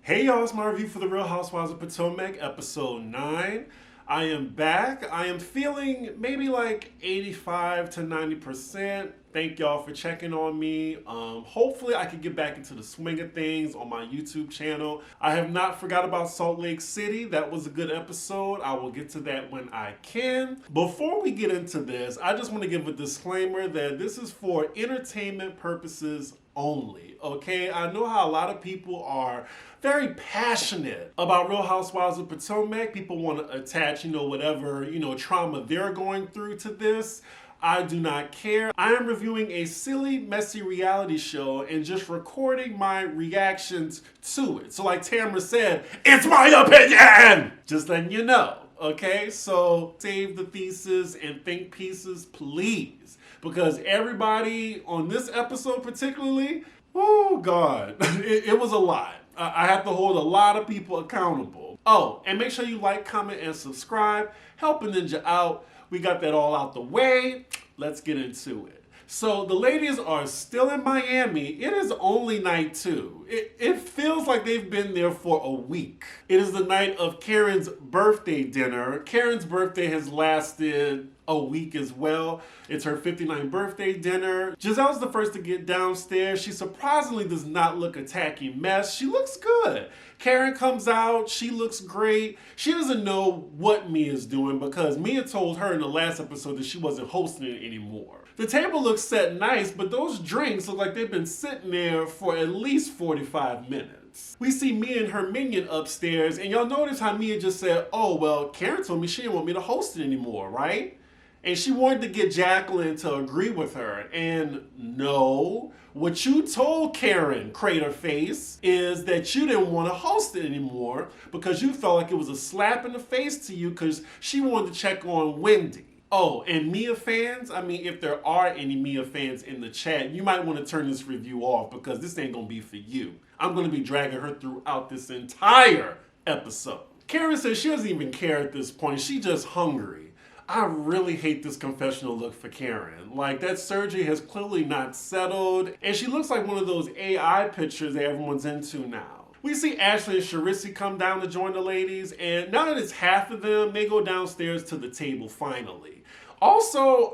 Hey y'all, it's my review for the Real Housewives of Potomac, episode 9. I am back. I am feeling maybe like 85 to 90%. Thank y'all for checking on me. Hopefully I can get back into the swing of things on my YouTube channel. I have not forgot about Salt Lake City. That was a good episode. I will get to that when I can. Before we get into this, I just want to give a disclaimer that this is for entertainment purposes only, okay? I know how a lot of people are very passionate about Real Housewives of Potomac. People want to attach, whatever, trauma they're going through to this. I do not care. I am reviewing a silly, messy reality show and just recording my reactions to it. So like Tamara said, it's my opinion! Just letting you know, okay? So save the thesis and think pieces, please. Because everybody on this episode particularly, oh God, it was a lot. I have to hold a lot of people accountable. Oh, and make sure you like, comment, and subscribe. Help a ninja out. We got that all out the way. Let's get into it. So the ladies are still in Miami. It is only night 2. It feels like they've been there for a week. It is the night of Karen's birthday dinner. Karen's birthday has lasted a week as well. It's her 59th birthday dinner. Giselle's the first to get downstairs. She surprisingly does not look a tacky mess. She looks good. Karen comes out. She looks great. She doesn't know what Mia's doing because Mia told her in the last episode that she wasn't hosting it anymore. The table looks set nice, but those drinks look like they've been sitting there for at least 45 minutes. We see Mia and her minion upstairs, and y'all notice how Mia just said, oh, well, Karen told me she didn't want me to host it anymore, right? And she wanted to get Jacqueline to agree with her. And no, what you told Karen, Crater Face, is that you didn't want to host it anymore because you felt like it was a slap in the face to you because she wanted to check on Wendy. Oh, and Mia fans, if there are any Mia fans in the chat, you might want to turn this review off because this ain't going to be for you. I'm going to be dragging her throughout this entire episode. Karen says she doesn't even care at this point. She's just hungry. I really hate this confessional look for Karen. Like, that surgery has clearly not settled, and she looks like one of those AI pictures that everyone's into now. We see Ashley and Charisse come down to join the ladies, and now that it's half of them, they go downstairs to the table finally. Also,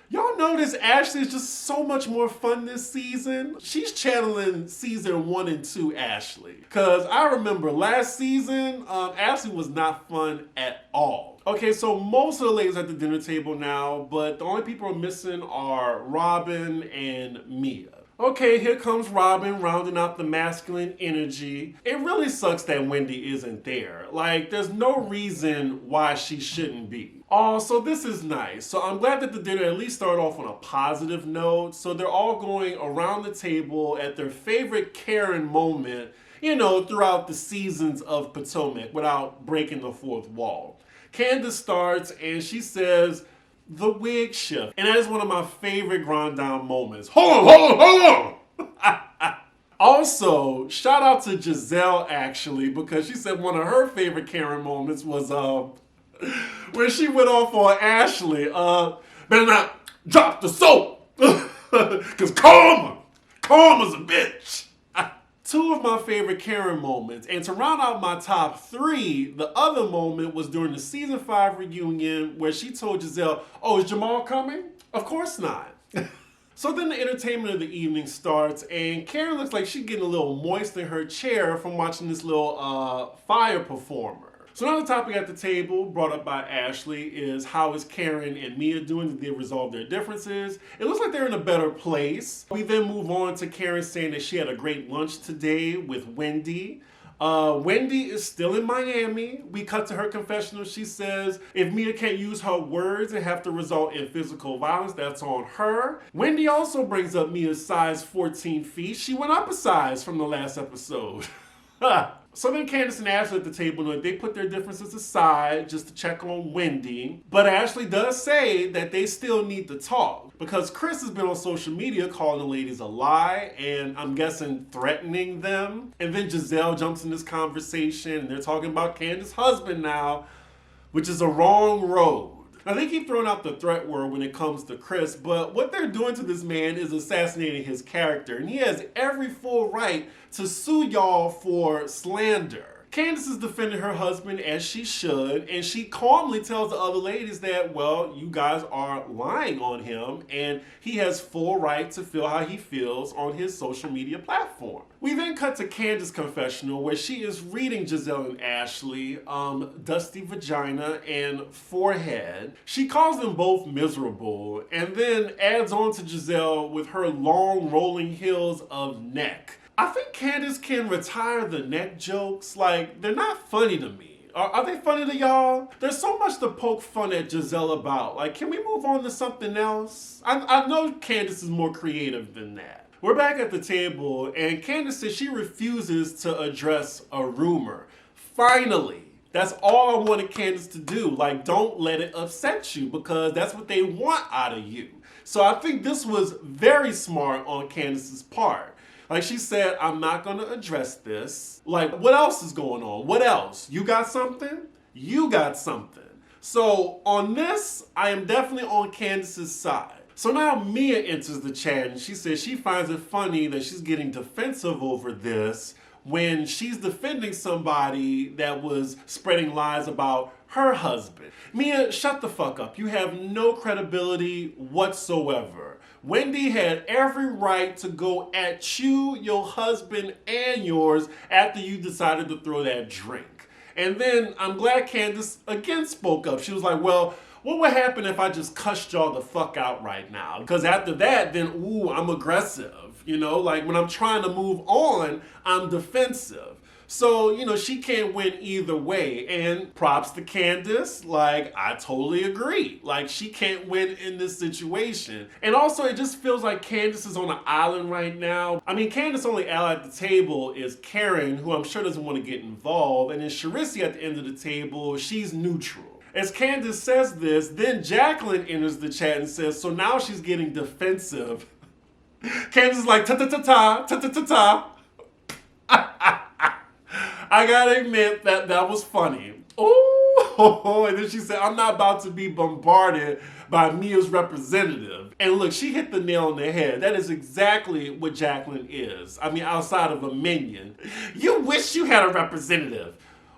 y'all notice Ashley is just so much more fun this season. She's channeling season 1 and 2 Ashley. Because I remember last season, Ashley was not fun at all. Okay, so most of the ladies at the dinner table now, but the only people missing are Robin and Mia. Okay, here comes Robin rounding out the masculine energy. It really sucks that Wendy isn't there. Like, there's no reason why she shouldn't be. Oh, so this is nice. So I'm glad that the dinner at least started off on a positive note. So they're all going around the table at their favorite Karen moment, throughout the seasons of Potomac without breaking the fourth wall. Candiace starts and she says, the wig shift. And that is one of my favorite Grand Dame moments. Hold on! Also, shout out to Giselle actually, because she said one of her favorite Karen moments was when she went off on Ashley. Better not drop the soap! Because karma's a bitch. 2 of my favorite Karen moments, and to round out my top 3, the other moment was during the season 5 reunion where she told Giselle, oh, is Jamal coming? Of course not. So then the entertainment of the evening starts, and Karen looks like she's getting a little moist in her chair from watching this little fire performer. So now the topic at the table, brought up by Ashley, is how is Karen and Mia doing? Did they resolve their differences? It looks like they're in a better place. We then move on to Karen saying that she had a great lunch today with Wendy. Wendy is still in Miami. We cut to her confessional. She says if Mia can't use her words and have to result in physical violence, that's on her. Wendy also brings up Mia's size 14 feet. She went up a size from the last episode. So then Candiace and Ashley at the table, they put their differences aside just to check on Wendy. But Ashley does say that they still need to talk because Chris has been on social media calling the ladies a lie and I'm guessing threatening them. And then Giselle jumps in this conversation and they're talking about Candiace's husband now, which is a wrong road. Now, they keep throwing out the threat word when it comes to Chris, but what they're doing to this man is assassinating his character, and he has every full right to sue y'all for slander. Candiace is defending her husband as she should, and she calmly tells the other ladies that, well, you guys are lying on him, and he has full right to feel how he feels on his social media platform. We then cut to Candiace's confessional, where she is reading Giselle and Ashley, Dusty Vagina and Forehead. She calls them both miserable, and then adds on to Giselle with her long rolling hills of neck. I think Candiace can retire the neck jokes. Like, they're not funny to me. Are they funny to y'all? There's so much to poke fun at Giselle about. Like, can we move on to something else? I know Candiace is more creative than that. We're back at the table, and Candiace says she refuses to address a rumor. Finally. That's all I wanted Candiace to do. Like, don't let it upset you, because that's what they want out of you. So I think this was very smart on Candiace's part. Like, she said, I'm not going to address this. Like, what else is going on? What else? You got something? You got something. So on this, I am definitely on Candiace's side. So now Mia enters the chat, and she says she finds it funny that she's getting defensive over this when she's defending somebody that was spreading lies about her husband. Mia, shut the fuck up. You have no credibility whatsoever. Wendy had every right to go at you, your husband, and yours after you decided to throw that drink. And then I'm glad Candiace again spoke up. She was like, well, what would happen if I just cussed y'all the fuck out right now? Because after that, then, ooh, I'm aggressive. You know, like when I'm trying to move on, I'm defensive. So, you know, she can't win either way. And props to Candiace, like, I totally agree. Like, she can't win in this situation. And also, it just feels like Candiace is on an island right now. I mean, Candiace's only ally at the table is Karen, who I'm sure doesn't want to get involved. And then Charisse at the end of the table, she's neutral. As Candiace says this, then Jacqueline enters the chat and says, so now she's getting defensive. Candiace is like, ta-ta-ta-ta, ta-ta-ta-ta. I gotta admit that was funny. Oh, and then she said, I'm not about to be bombarded by Mia's representative. And look, she hit the nail on the head. That is exactly what Jacqueline is. I mean, outside of a minion. You wish you had a representative.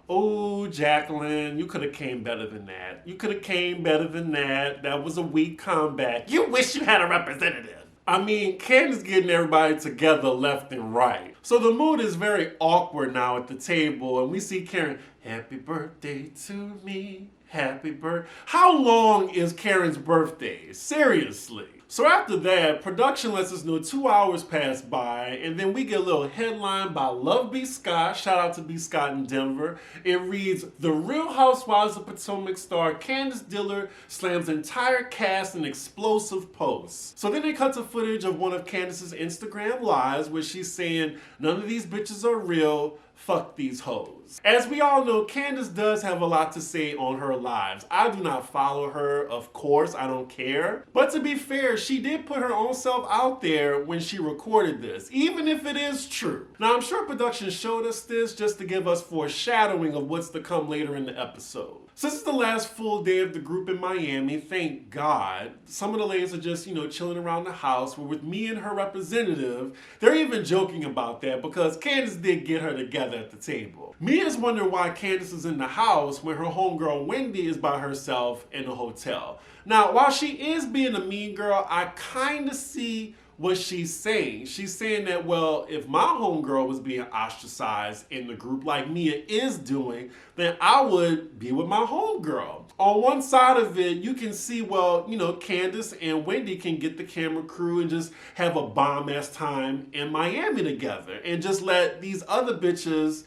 Oh, Jacqueline, you could have came better than that. You could have came better than that. That was a weak comeback. You wish you had a representative. I mean, Candiace getting everybody together left and right. So the mood is very awkward now at the table, and we see Karen, happy birthday to me, happy birthday. How long is Karen's birthday? Seriously. So after that, production lets us know 2 hours pass by, and then we get a little headline by Love B. Scott. Shout out to B. Scott in Denver. It reads, The Real Housewives of Potomac star Candiace Dillard slams entire cast in explosive posts. So then they cut to footage of one of Candiace's Instagram lives where she's saying, none of these bitches are real. Fuck these hoes. As we all know, Candiace does have a lot to say on her lives. I do not follow her, of course, I don't care. But to be fair, she did put her own self out there when she recorded this, even if it is true. Now, I'm sure production showed us this just to give us foreshadowing of what's to come later in the episode. Since it's the last full day of the group in Miami, thank God, some of the ladies are just, chilling around the house. Where with me and her representative, they're even joking about that because Candiace did get her together at the table. Mia's wondering why Candiace is in the house when her homegirl Wendy is by herself in the hotel. Now, while she is being a mean girl, I kind of see what she's saying. She's saying that, well, if my homegirl was being ostracized in the group like Mia is doing, then I would be with my homegirl. On one side of it, you can see, well, Candiace and Wendy can get the camera crew and just have a bomb-ass time in Miami together and just let these other bitches,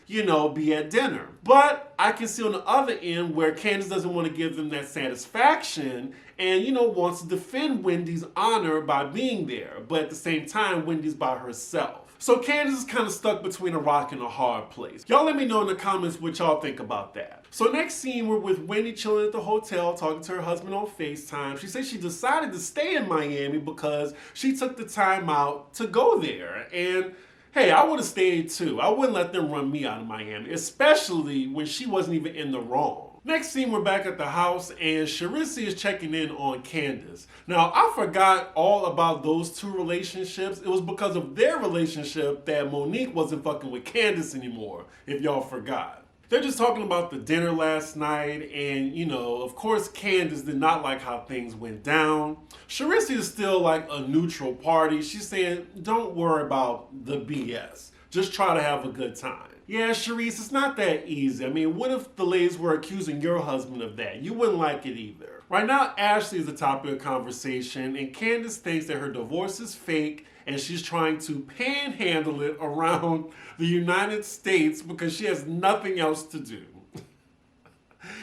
be at dinner. But I can see on the other end where Candiace doesn't want to give them that satisfaction and, wants to defend Wendy's honor by being there. But at the same time, Wendy's by herself. So Candiace is kind of stuck between a rock and a hard place. Y'all let me know in the comments what y'all think about that. So next scene, we're with Wendy chilling at the hotel, talking to her husband on FaceTime. She says she decided to stay in Miami because she took the time out to go there. And hey, I would have stayed too. I wouldn't let them run me out of Miami, especially when she wasn't even in the wrong. Next scene, we're back at the house, and Charisse is checking in on Candiace. Now, I forgot all about those two relationships. It was because of their relationship that Monique wasn't fucking with Candiace anymore, if y'all forgot. They're just talking about the dinner last night, and of course, Candiace did not like how things went down. Charisse is still like a neutral party. She's saying, don't worry about the BS. Just try to have a good time. Yeah, Charisse, it's not that easy. I mean, what if the ladies were accusing your husband of that? You wouldn't like it either. Right now, Ashley is the topic of conversation, and Candiace thinks that her divorce is fake, and she's trying to panhandle it around the United States because she has nothing else to do.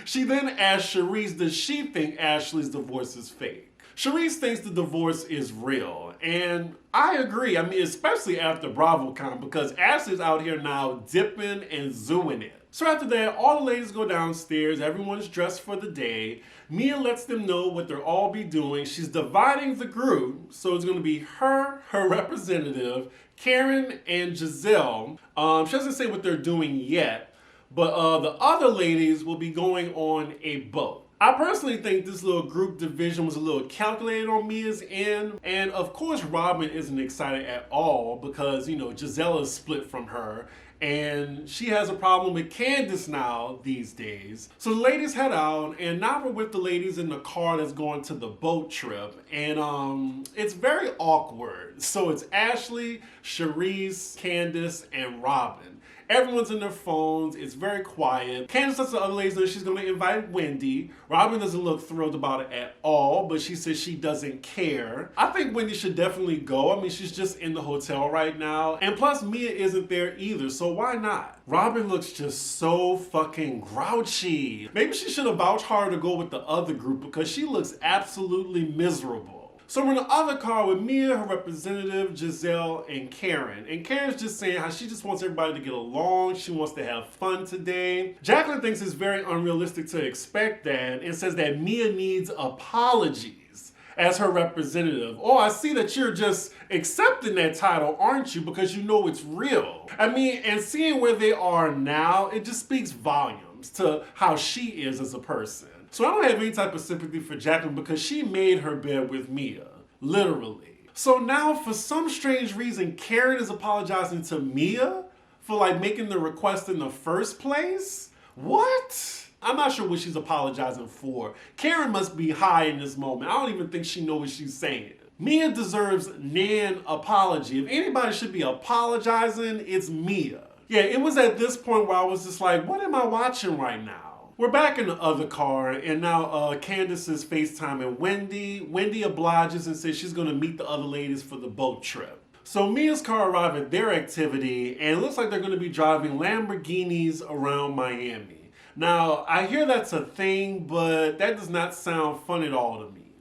She then asks Charisse, does she think Ashley's divorce is fake? Charisse thinks the divorce is real, and I agree. I mean, especially after BravoCon, because Ashley's out here now dipping and zooing it. So after that, all the ladies go downstairs, everyone's dressed for the day. Mia lets them know what they'll all be doing. She's dividing the group, so it's going to be her representative, Karen, and Giselle. She doesn't say what they're doing yet, but the other ladies will be going on a boat. I personally think this little group division was a little calculated on Mia's end. And of course, Robin isn't excited at all because, Giselle is split from her. And she has a problem with Candiace now these days. So the ladies head out, and now we're with the ladies in the car that's going to the boat trip. And it's very awkward. So it's Ashley, Charisse, Candiace, and Robin. Everyone's in their phones. It's very quiet. Candiace lets the other ladies know she's going to invite Wendy. Robin doesn't look thrilled about it at all, but she says she doesn't care. I think Wendy should definitely go. I mean, she's just in the hotel right now. And plus, Mia isn't there either, so why not? Robin looks just so fucking grouchy. Maybe she should have vouched harder to go with the other group because she looks absolutely miserable. So we're in the other car with Mia, her representative, Giselle, and Karen. And Karen's just saying how she just wants everybody to get along. She wants to have fun today. Jacqueline thinks it's very unrealistic to expect that and says that Mia needs apologies as her representative. Oh, I see that you're just accepting that title, aren't you? Because you know it's real. I mean, and seeing where they are now, it just speaks volumes to how she is as a person. So I don't have any type of sympathy for Jacqueline because she made her bed with Mia, literally. So now for some strange reason, Karen is apologizing to Mia for making the request in the first place? What? I'm not sure what she's apologizing for. Karen must be high in this moment. I don't even think she knows what she's saying. Mia deserves nan apology. If anybody should be apologizing, it's Mia. Yeah, it was at this point where I was just like, what am I watching right now? We're back in the other car, and now Candiace is FaceTiming Wendy. Wendy obliges and says she's going to meet the other ladies for the boat trip. So Mia's car arrived at their activity, and it looks like they're going to be driving Lamborghinis around Miami. Now, I hear that's a thing, but that does not sound fun at all to me.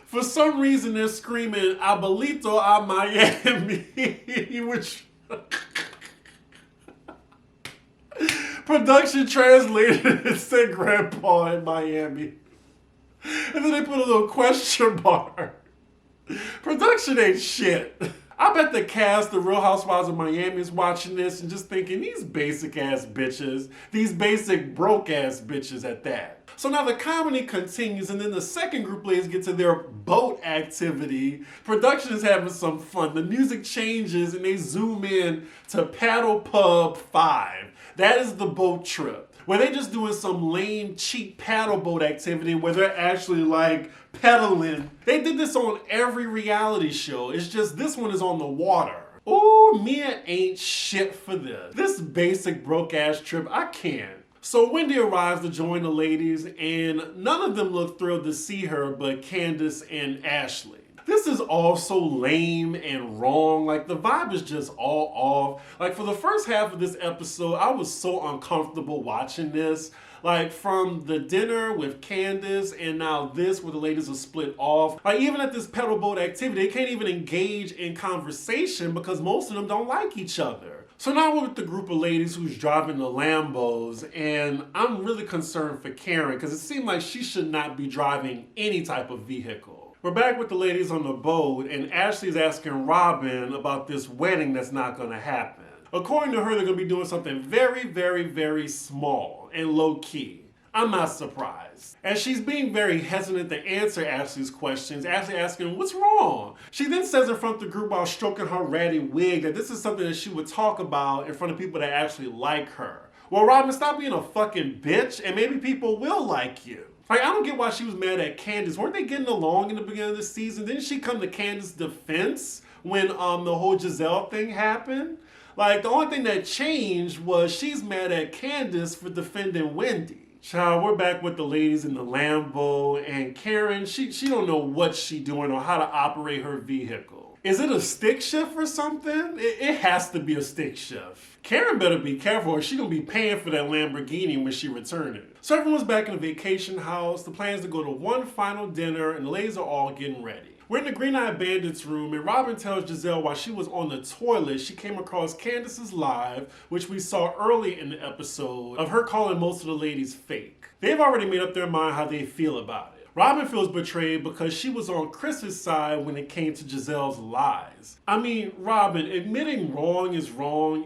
For some reason, they're screaming, Abuelito a Miami, which... Production translated and said Grandpa in Miami. And then they put a little question mark. Production ain't shit. I bet the cast, the Real Housewives of Miami, is watching this and just thinking, these basic ass bitches, these basic broke ass bitches at that. So now the comedy continues, and then the second group ladies get to their boat activity. Production is having some fun. The music changes and they zoom in to Paddle Pub 5. That is the boat trip, where they're just doing some lame, cheap paddle boat activity where they're actually pedaling. They did this on every reality show. It's just this one is on the water. Ooh, Mia ain't shit for this. This basic broke ass trip, I can't. So Wendy arrives to join the ladies, and none of them look thrilled to see her but Candiace and Ashley. This is all so lame and wrong. The vibe is just all off. For the first half of this episode, I was so uncomfortable watching this. From the dinner with Candiace and now this where the ladies are split off. Even at this pedal boat activity, they can't even engage in conversation because most of them don't like each other. So now we're with the group of ladies who's driving the Lambos, and I'm really concerned for Karen because it seemed like she should not be driving any type of vehicle. We're back with the ladies on the boat, and Ashley's asking Robin about this wedding that's not going to happen. According to her, they're going to be doing something very, very, very small and low-key. I'm not surprised. As she's being very hesitant to answer Ashley's questions, Ashley asking, what's wrong? She then says in front of the group while stroking her ratty wig that this is something that she would talk about in front of people that actually like her. Well, Robin, stop being a fucking bitch and maybe people will like you. Like, I don't get why she was mad at Candiace. Weren't they getting along in the beginning of the season? Didn't she come to Candiace's defense when the whole Giselle thing happened? Like, the only thing that changed was she's mad at Candiace for defending Wendy. Child, we're back with the ladies in the Lambo, and Karen, she don't know what she doing or how to operate her vehicle. Is it a stick shift or something? It has to be a stick shift. Karen better be careful or she gonna be paying for that Lamborghini when she returns it. So everyone's back in the vacation house. The plan is to go to one final dinner and the ladies are all getting ready. We're in the Green-Eyed Bandits room and Robin tells Giselle while she was on the toilet, she came across Candiace's live, which we saw early in the episode, of her calling most of the ladies fake. They've already made up their mind how they feel about it. Robin feels betrayed because she was on Chris's side when it came to Giselle's lies. I mean, Robin, admitting wrong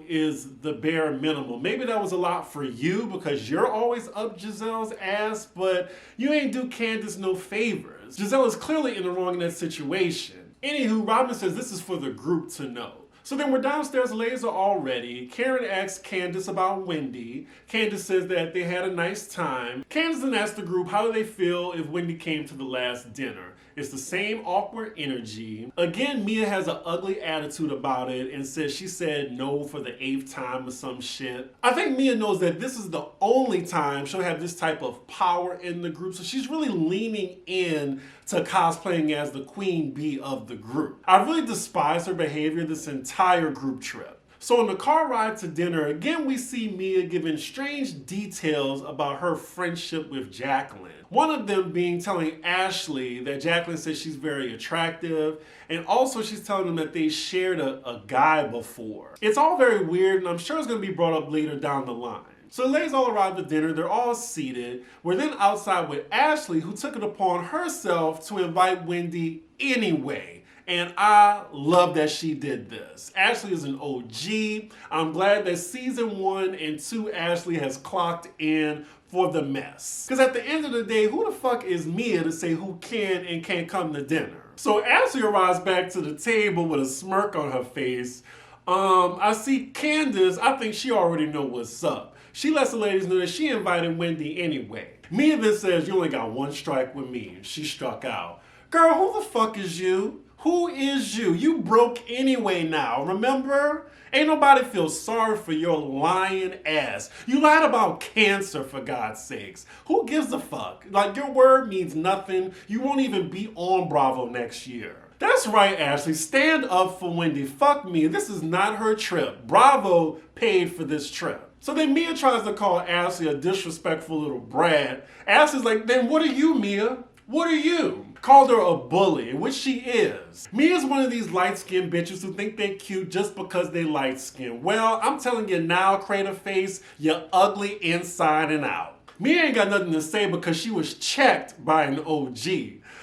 is the bare minimum. Maybe that was a lot for you because you're always up Giselle's ass, but you ain't do Candiace no favors. Giselle is clearly in the wrong in that situation. Anywho, Robin says this is for the group to know. So then we're downstairs, the ladies are all ready. Karen asks Candiace about Wendy. Candiace says that they had a nice time. Candiace then asks the group how do they feel if Wendy came to the last dinner. It's the same awkward energy. Again, Mia has an ugly attitude about it and says she said no for the 8th time or some shit. I think Mia knows that this is the only time she'll have this type of power in the group, so she's really leaning in to cosplaying as the queen bee of the group. I really despise her behavior this entire group trip. So on the car ride to dinner, again we see Mia giving strange details about her friendship with Jacqueline. One of them being telling Ashley that Jacqueline says she's very attractive, and also she's telling them that they shared a guy before. It's all very weird, and I'm sure it's going to be brought up later down the line. So the ladies all arrived at dinner, they're all seated. We're then outside with Ashley, who took it upon herself to invite Wendy anyway. And I love that she did this. Ashley is an OG. I'm glad that season 1 and 2 Ashley has clocked in for the mess. Because at the end of the day, who the fuck is Mia to say who can and can't come to dinner? So Ashley arrives back to the table with a smirk on her face. I see Candiace, I think she already know what's up. She lets the ladies know that she invited Wendy anyway. Mia then says, you only got one strike with me. She struck out. Girl, who the fuck is you? Who is you? You broke anyway now, remember? Ain't nobody feel sorry for your lying ass. You lied about cancer, for God's sakes. Who gives a fuck? Like, your word means nothing. You won't even be on Bravo next year. That's right, Ashley. Stand up for Wendy. Fuck me. This is not her trip. Bravo paid for this trip. So then Mia tries to call Ashley a disrespectful little brat. Ashley's like, then what are you, Mia? What are you? Called her a bully, which she is. Mia's one of these light-skinned bitches who think they're cute just because they light-skinned. Well, I'm telling you now, Crater Face, you're ugly inside and out. Mia ain't got nothing to say because she was checked by an OG.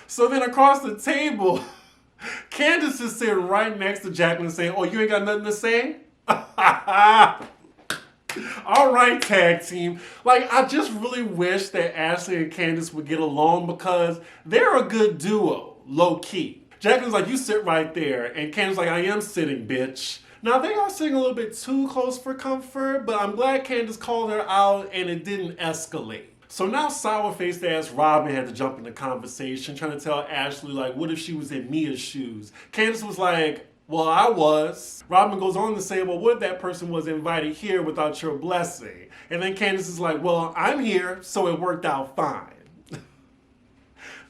So then across the table, Candiace is sitting right next to Jacqueline saying, oh, you ain't got nothing to say? All right, tag team. Like, I just really wish that Ashley and Candiace would get along because they're a good duo, low-key. Jacqueline's like, you sit right there. And Candiace's like, I am sitting, bitch. Now, they are sitting a little bit too close for comfort, but I'm glad Candiace called her out and it didn't escalate. So now sour-faced ass Robin had to jump in the conversation, trying to tell Ashley, like, what if she was in Mia's shoes? Candiace was like, well, I was. Robin goes on to say, well, what if that person was invited here without your blessing? And then Candiace is like, well, I'm here, so it worked out fine.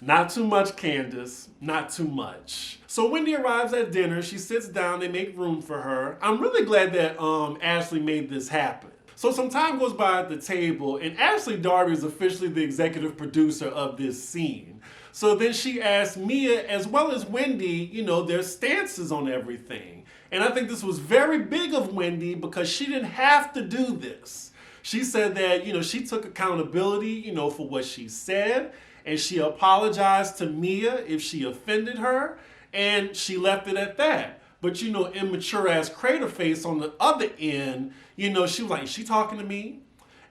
Not too much, Candiace. Not too much. So Wendy arrives at dinner. She sits down. They make room for her. I'm really glad that Ashley made this happen. So some time goes by at the table, and Ashley Darby is officially the executive producer of this scene. So then she asked Mia, as well as Wendy, you know, their stances on everything. And I think this was very big of Wendy because she didn't have to do this. She said that, you know, she took accountability, you know, for what she said, and she apologized to Mia if she offended her, and she left it at that. But, immature ass crater face on the other end, she was like, is she talking to me?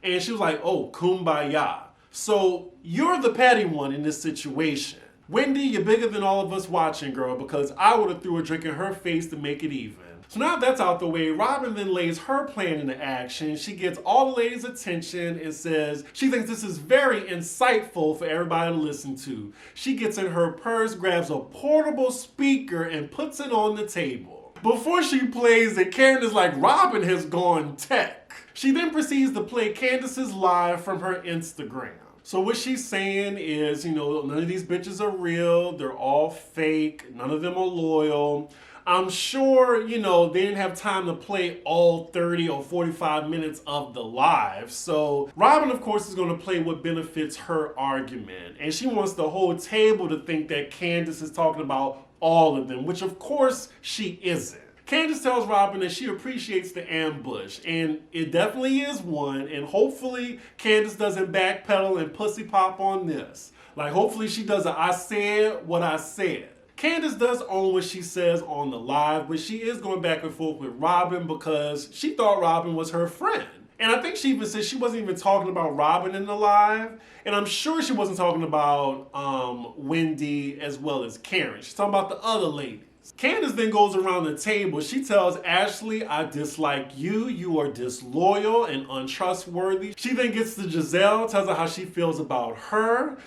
And she was like, oh, kumbaya. So you're the petty one in this situation. Wendy, you're bigger than all of us watching, girl, because I would have threw a drink in her face to make it even. So now that's out the way, Robin then lays her plan into action. She gets all the ladies' attention and says she thinks this is very insightful for everybody to listen to. She gets in her purse, grabs a portable speaker, and puts it on the table. Before she plays it, Karen is like, Robin has gone tech. She then proceeds to play Candiace's live from her Instagram. So what she's saying is, none of these bitches are real. They're all fake. None of them are loyal. I'm sure, they didn't have time to play all 30 or 45 minutes of the live. So Robin, of course, is going to play what benefits her argument. And she wants the whole table to think that Candiace is talking about all of them, which of course she isn't. Candiace tells Robin that she appreciates the ambush, and it definitely is one, and hopefully Candiace doesn't backpedal and pussy pop on this. Like, hopefully she doesn't, I said what I said. Candiace does own what she says on the live, but she is going back and forth with Robin because she thought Robin was her friend. And I think she even said she wasn't even talking about Robin in the live. And I'm sure she wasn't talking about Wendy as well as Karen. She's talking about the other ladies. Candiace then goes around the table. She tells Ashley, I dislike you. You are disloyal and untrustworthy. She then gets to Giselle, tells her how she feels about her.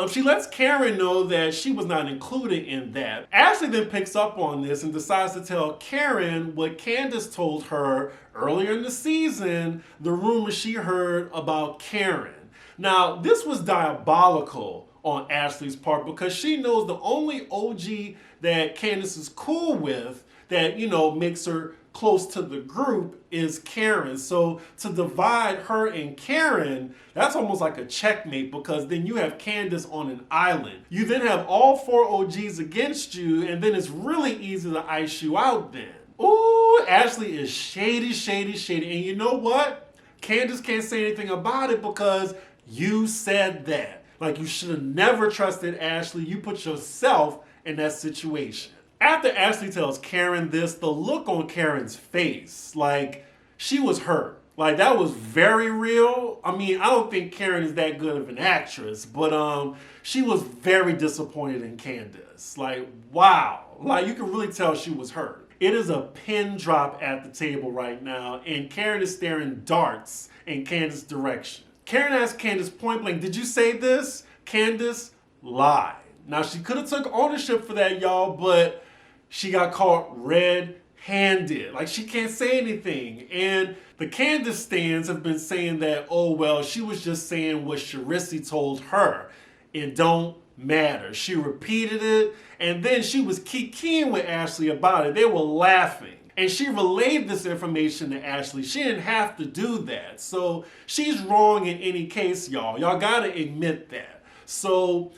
She lets Karen know that she was not included in that. Ashley then picks up on this and decides to tell Karen what Candiace told her earlier in the season, the rumor she heard about Karen. Now, this was diabolical on Ashley's part because she knows the only OG that Candiace is cool with that, makes her close to the group is Karen. So to divide her and Karen, that's almost like a checkmate because then you have Candiace on an island. You then have all 4 OGs against you and then it's really easy to ice you out then. Ooh, Ashley is shady, shady, shady. And you know what? Candiace can't say anything about it because you said that. Like, you should have never trusted Ashley. You put yourself in that situation. After Ashley tells Karen this, the look on Karen's face, like, she was hurt. Like, that was very real. I mean, I don't think Karen is that good of an actress, but she was very disappointed in Candiace. Like, wow. Like, you can really tell she was hurt. It is a pin drop at the table right now, and Karen is staring darts in Candiace's direction. Karen asked Candiace point blank, did you say this? Candiace lied. Now, she could have took ownership for that, y'all, but she got caught red-handed. Like, she can't say anything. And the Candiace stands have been saying that, oh, well, she was just saying what Charisse told her. It don't matter. She repeated it, and then she was kikiing with Ashley about it. They were laughing. And she relayed this information to Ashley. She didn't have to do that. So she's wrong in any case, y'all. Y'all gotta admit that. So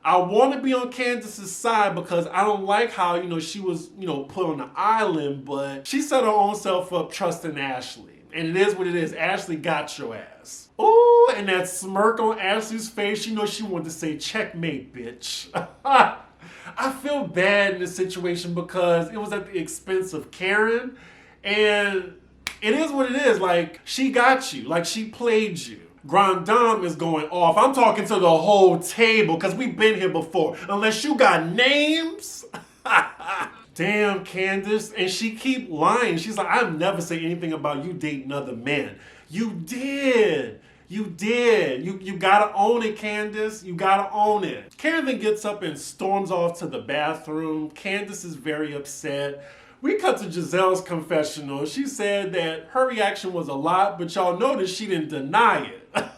I want to be on Candiace's side because I don't like how, she was, put on the island, but she set her own self up trusting Ashley. And it is what it is. Ashley got your ass. Ooh, and that smirk on Ashley's face, she wanted to say checkmate, bitch. I feel bad in this situation because it was at the expense of Karen. And it is what it is. Like, she got you. Like, she played you. Grand Dame is going off. I'm talking to the whole table because we've been here before. Unless you got names. Damn, Candiace. And she keep lying. She's like, I've never said anything about you dating other men. You did. You did. You gotta own it, Candiace. You gotta own it. Karen then gets up and storms off to the bathroom. Candiace is very upset. We cut to Giselle's confessional. She said that her reaction was a lot, but y'all notice she didn't deny it.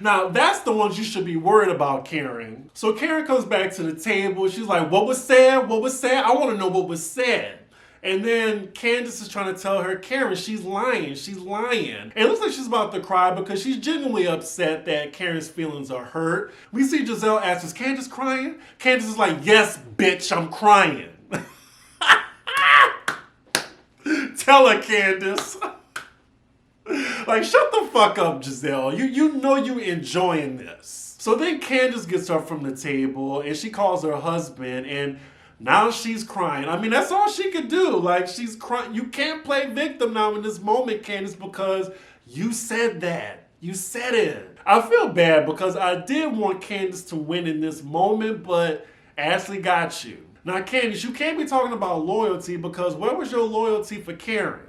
Now, that's the ones you should be worried about, Karen. So Karen comes back to the table. She's like, what was said? What was said? I want to know what was said. And then Candiace is trying to tell her, Karen, she's lying. She's lying. And it looks like she's about to cry because she's genuinely upset that Karen's feelings are hurt. We see Giselle ask, is Candiace crying? Candiace is like, yes, bitch, I'm crying. Tell her, Candiace. Like, shut the fuck up, Giselle. You know you enjoying this. So then Candiace gets up from the table and she calls her husband, and Now she's crying. I mean, that's all she could do. Like, she's crying. You can't play victim now in this moment, Candiace, because you said that. You said it. I feel bad because I did want Candiace to win in this moment, but Ashley got you. Now, Candiace, you can't be talking about loyalty because where was your loyalty for Karen?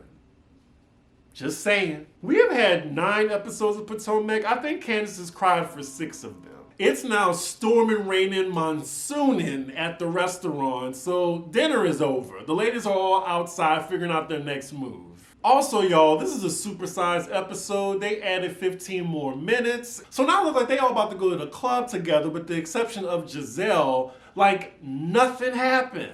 Just saying. We have had 9 episodes of Potomac. I think Candiace has cried for 6 of them. It's now storming, raining, monsooning at the restaurant, so dinner is over. The ladies are all outside figuring out their next move. Also, y'all, this is a supersized episode. They added 15 more minutes. So now it looks like they all about to go to the club together with the exception of Giselle. Like, nothing happened.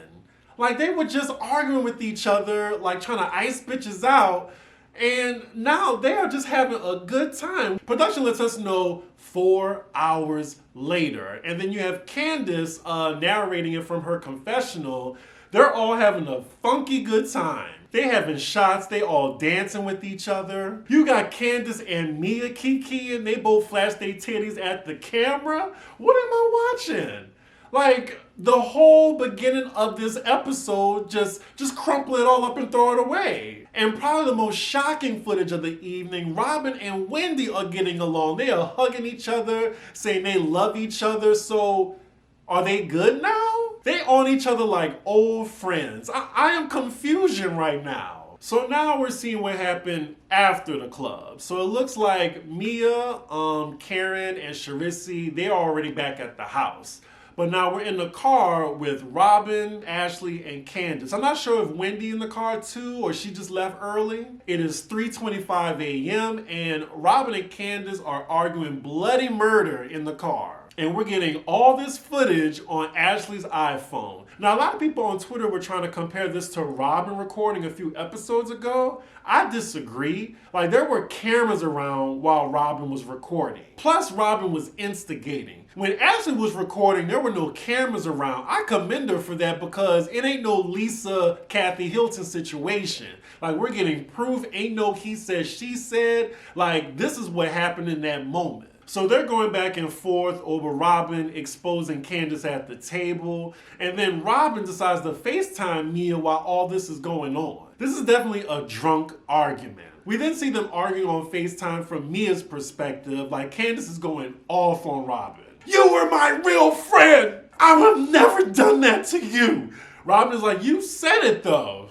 Like, they were just arguing with each other, like trying to ice bitches out. And now they are just having a good time. Production lets us know 4 hours later. And then you have Candiace narrating it from her confessional. They're all having a funky good time. They having shots, they all dancing with each other. You got Candiace and Mia kikiing. They both flash their titties at the camera. What am I watching? Like, the whole beginning of this episode, just crumple it all up and throw it away. And probably the most shocking footage of the evening, Robin and Wendy are getting along. They are hugging each other, saying they love each other. So, are they good now? They on each other like old friends. I am confusion right now. So now we're seeing what happened after the club. So it looks like Mia, Karen, and Charisse, they're already back at the house. But now we're in the car with Robin, Ashley, and Candiace. I'm not sure if Wendy in the car too, or she just left early. It is 3:25 a.m. and Robin and Candiace are arguing bloody murder in the car. And we're getting all this footage on Ashley's iPhone. Now, a lot of people on Twitter were trying to compare this to Robin recording a few episodes ago. I disagree. Like, there were cameras around while Robin was recording. Plus, Robin was instigating. When Ashley was recording, there were no cameras around. I commend her for that because it ain't no Lisa, Kathy Hilton situation. Like, we're getting proof, ain't no he said, she said. Like, this is what happened in that moment. So they're going back and forth over Robin exposing Candiace at the table. And then Robin decides to FaceTime Mia while all this is going on. This is definitely a drunk argument. We then see them arguing on FaceTime from Mia's perspective, like Candiace is going off on Robin. You were my real friend! I would have never done that to you! Robin is like, you said it though.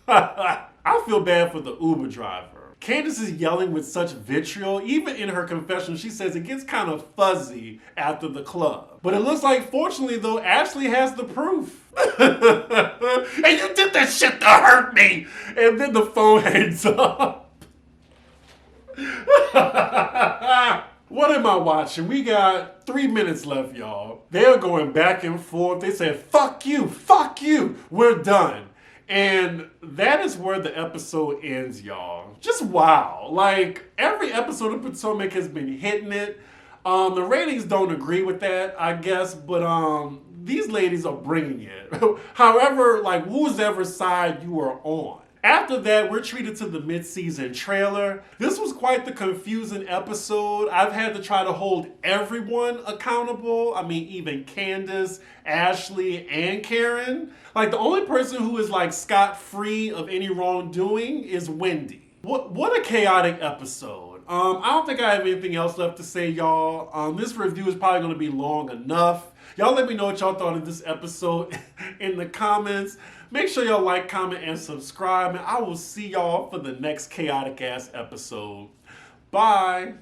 I feel bad for the Uber driver. Candiace is yelling with such vitriol. Even in her confession, she says it gets kind of fuzzy after the club. But it looks like, fortunately though, Ashley has the proof. And you did that shit to hurt me! And then the phone hangs up. What am I watching? We got 3 minutes left, y'all. They are going back and forth. They said, fuck you, we're done. And that is where the episode ends, y'all. Just wow. Like, every episode of Potomac has been hitting it. The ratings don't agree with that, I guess, but these ladies are bringing it. However, like, whoever side you are on. After that, we're treated to the mid-season trailer. This was quite the confusing episode. I've had to try to hold everyone accountable. I mean, even Candiace, Ashley, and Karen. Like, the only person who is like scot-free of any wrongdoing is Wendy. What a chaotic episode. I don't think I have anything else left to say, y'all. This review is probably gonna be long enough. Y'all let me know what y'all thought of this episode in the comments. Make sure y'all like, comment, and subscribe. And I will see y'all for the next chaotic ass episode. Bye.